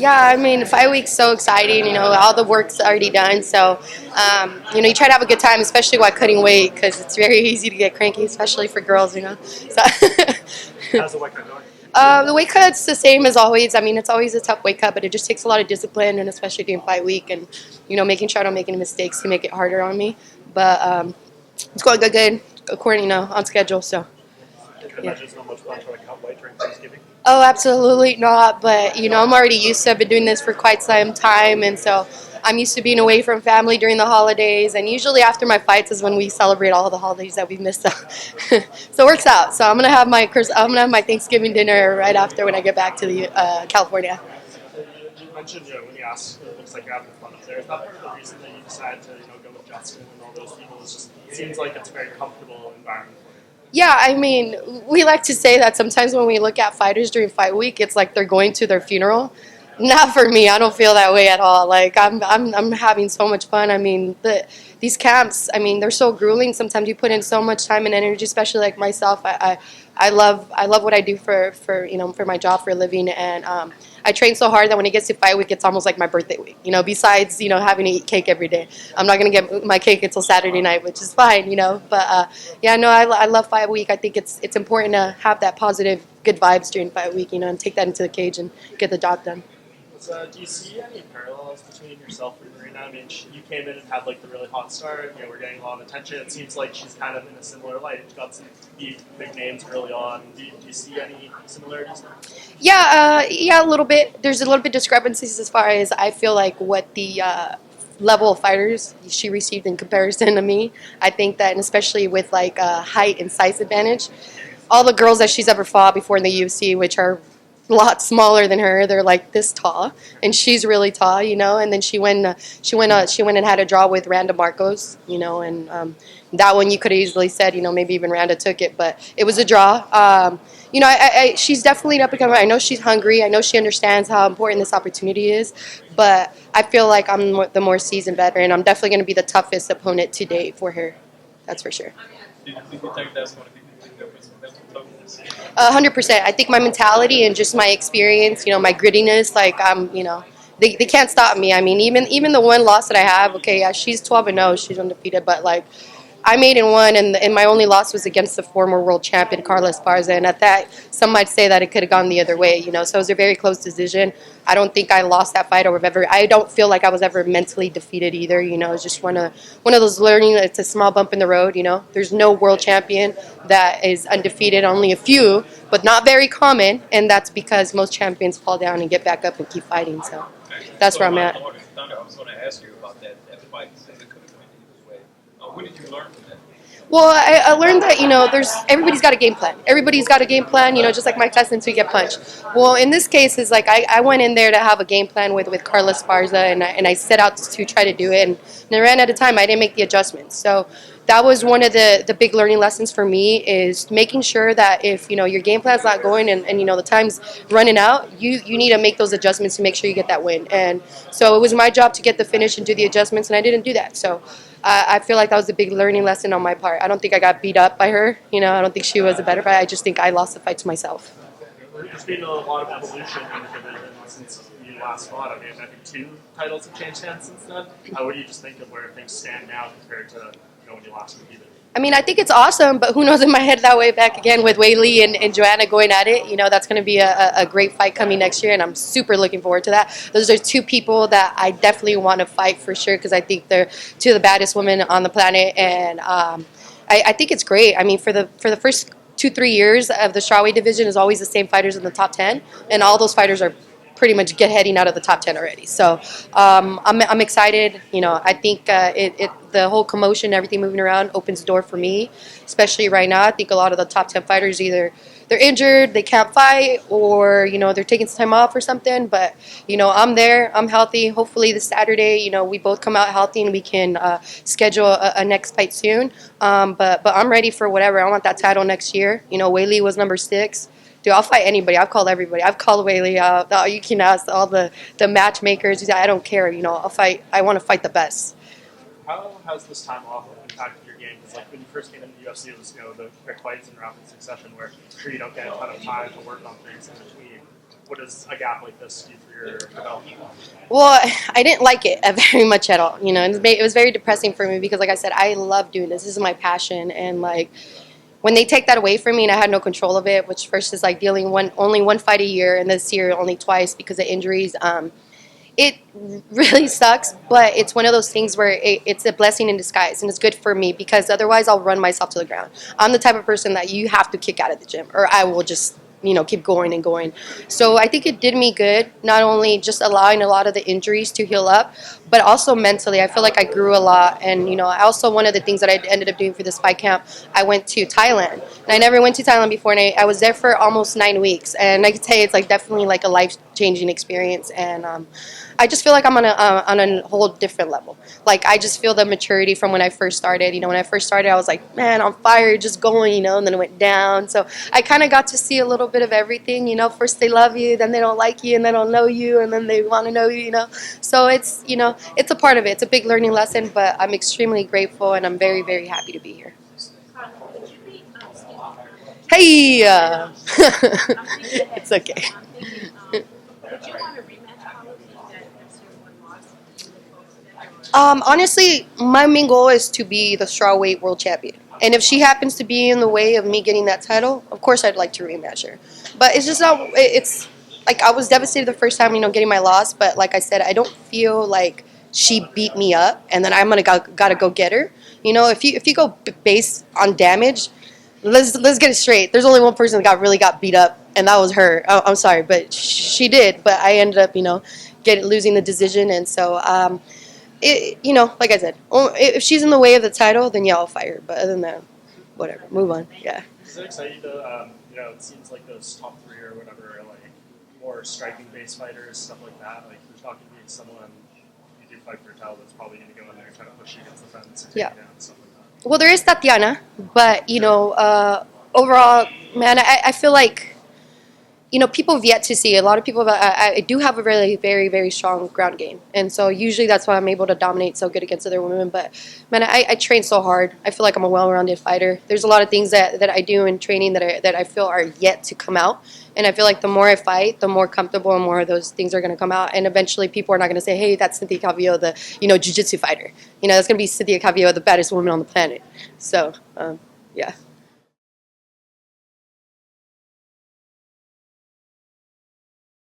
Yeah, I mean, 5 weeks so exciting. All the work's already done. So, you try to have a good time, especially while cutting weight, because it's very easy to get cranky, especially for girls. So, How's the weight cut going? the weight cut's the same as always. I mean, it's always a tough weight cut, but it just takes a lot of discipline, and especially during fight week, and making sure I don't make any mistakes to make it harder on me. But it's going good, according on schedule. So. I can imagine it's not much fun trying to cut weight during Thanksgiving. Oh, absolutely not. But I'm already used to. I've been doing this for quite some time, and so I'm used to being away from family during the holidays. And usually after my fights is when we celebrate all the holidays that we've missed out. So it works out. So I'm gonna have my Thanksgiving dinner right after when I get back to the California. You mentioned when you asked, it looks like you're having fun up there. Is that part of the reason that you decided to go with Justin and all those people? It seems like it's a very comfortable environment for you. Yeah, I mean, we like to say that sometimes when we look at fighters during fight week, it's like they're going to their funeral. Not for me. I don't feel that way at all. Like I'm having so much fun. I mean, these camps. I mean, they're so grueling. Sometimes you put in so much time and energy, especially like myself. I love what I do for my job for a living, and I train so hard that when it gets to fight week, it's almost like my birthday week. Besides having to eat cake every day, I'm not gonna get my cake until Saturday night, which is fine. But yeah, no, I love fight week. I think it's important to have that positive, good vibes during fight week. And take that into the cage and get the job done. Do you see any parallels between yourself and Marina? I mean, you came in and had like the really hot start. We're getting a lot of attention. It seems like she's kind of in a similar light. She got some big names early on. Do you see any similarities? Yeah, a little bit. There's a little bit discrepancies as far as I feel like what the level of fighters she received in comparison to me. I think that, and especially with like height and size advantage, all the girls that she's ever fought before in the UFC, which are a lot smaller than her, they're like this tall, and she's really tall. And then she went and had a draw with Randa Marcos, and that one you could have easily said, maybe even Randa took it, but it was a draw. She's definitely an up and comer. I know she's hungry. I know she understands how important this opportunity is, but I feel like I'm the more seasoned veteran. I'm definitely going to be the toughest opponent to date for her. That's for sure. Did you think that's going to be that was mental toughness? 100%. I think my mentality and just my experience, my grittiness, like they can't stop me. I mean, even the one loss that I have, okay, yeah, she's 12-0, she's undefeated, but like I made in one, and my only loss was against the former world champion Carla Esparza, and at that, some might say that it could have gone the other way. So it was a very close decision. I don't think I lost that fight or ever. I don't feel like I was ever mentally defeated either. It's just one of those learning. It's a small bump in the road. There's no world champion that is undefeated. Only a few, but not very common, and that's because most champions fall down and get back up and keep fighting. So that's where I'm at. I was going to ask you about that fight since it could have went either way. What did you learn from that? Well, I learned that there's everybody's got a game plan. Everybody's got a game plan. Just like Mike Tyson, so you get punched. Well, in this case, is like I went in there to have a game plan with Carla Esparza, and I set out to try to do it, and I ran out of time. I didn't make the adjustments, so that was one of the big learning lessons for me is making sure that if your game plan's not going and the time's running out, you need to make those adjustments to make sure you get that win. And so it was my job to get the finish and do the adjustments, and I didn't do that. So I feel like that was a big learning lesson on my part. I don't think I got beat up by her. I don't think she was a better fight. I just think I lost the fight to myself. There's been a lot of evolution in the division since you last fought. I mean, I think 2 titles have changed hands since then. What do you just think of where things stand now compared to when you last competed? I mean, I think it's awesome, but who knows in my head that way back again with Weili and Joanna going at it. That's going to be a great fight coming next year, and I'm super looking forward to that. Those are 2 people that I definitely want to fight for sure because I think they're 2 of the baddest women on the planet, and I think it's great. I mean, for the first 2-3 years of the strawweight division is always the same fighters in the top 10, and all those fighters are pretty much heading out of the top 10 already. So I'm excited. I think the whole commotion, everything moving around opens the door for me, especially right now. I think a lot of the top 10 fighters either they're injured, they can't fight, or they're taking some time off or something. But I'm there, I'm healthy. Hopefully this Saturday, we both come out healthy and we can schedule a next fight soon. But I'm ready for whatever. I want that title next year. Weili was number 6. Dude, I'll fight anybody. I've called everybody. I've called Weili. You can ask all the matchmakers. I don't care. I'll fight. I want to fight the best. How has this time off impacted your game? Because like when you first came into the UFC, it was the quick fights in rapid succession, where I'm sure you don't get a ton of time to work on things in between. what does a gap like this do for your development? Well, I didn't like it very much at all. You know, it was very depressing for me because, like I said, I love doing this. This is my passion, and like when they take that away from me and I had no control of it, which first is like dealing only one fight a year, and this year only twice because of injuries. It really sucks, but it's one of those things where it's a blessing in disguise, and it's good for me because otherwise I'll run myself to the ground. I'm the type of person that you have to kick out of the gym, or I will just keep going and going. So I think it did me good, not only just allowing a lot of the injuries to heal up, but also mentally. I feel like I grew a lot, and I also, one of the things that I ended up doing for this fight camp, I went to Thailand, and I never went to Thailand before, and I was there for almost 9 weeks, and I can tell you it's like definitely like a life-changing experience, and I just feel like I'm on a whole different level. Like I just feel the maturity from when I first started. When I first started, I was like, man, on fire, just going, and then it went down. So I kind of got to see a little bit of everything. First they love you, then they don't like you, and they don't know you, and then they want to know you. So it's it's a part of it. It's a big learning lesson, but I'm extremely grateful, and I'm very, very happy to be here. Hey, it's okay. Honestly, my main goal is to be the strawweight world champion. And if she happens to be in the way of me getting that title, of course I'd like to rematch her. But it's just not. It's like I was devastated the first time, getting my loss. But like I said, I don't feel like she beat me up, and then I'm gotta go get her. If you go based on damage, let's get it straight. There's only one person that really got beat up, and that was her. I'm sorry, but she did. But I ended up, losing the decision, and so. Like I said, if she's in the way of the title, then yeah, I'll fight her. But other than that, whatever. Move on. Yeah. Does it excite you to, it seems like those top three or whatever are like more striking-based fighters, stuff like that. Like there's not going to be someone you do fight for a title that's probably going to go in there and try to push you against the fence and take you down, stuff like that. Well, there is Tatiana, but overall, man, I feel like. People have yet to see. A lot of people, I do have a really very, very strong ground game. And so usually that's why I'm able to dominate so good against other women. But, man, I train so hard. I feel like I'm a well-rounded fighter. There's a lot of things that I do in training that I feel are yet to come out. And I feel like the more I fight, the more comfortable and more of those things are going to come out. And eventually people are not going to say, hey, that's Cynthia Calvillo, the, jiu-jitsu fighter. That's going to be Cynthia Calvillo, the baddest woman on the planet. So, yeah.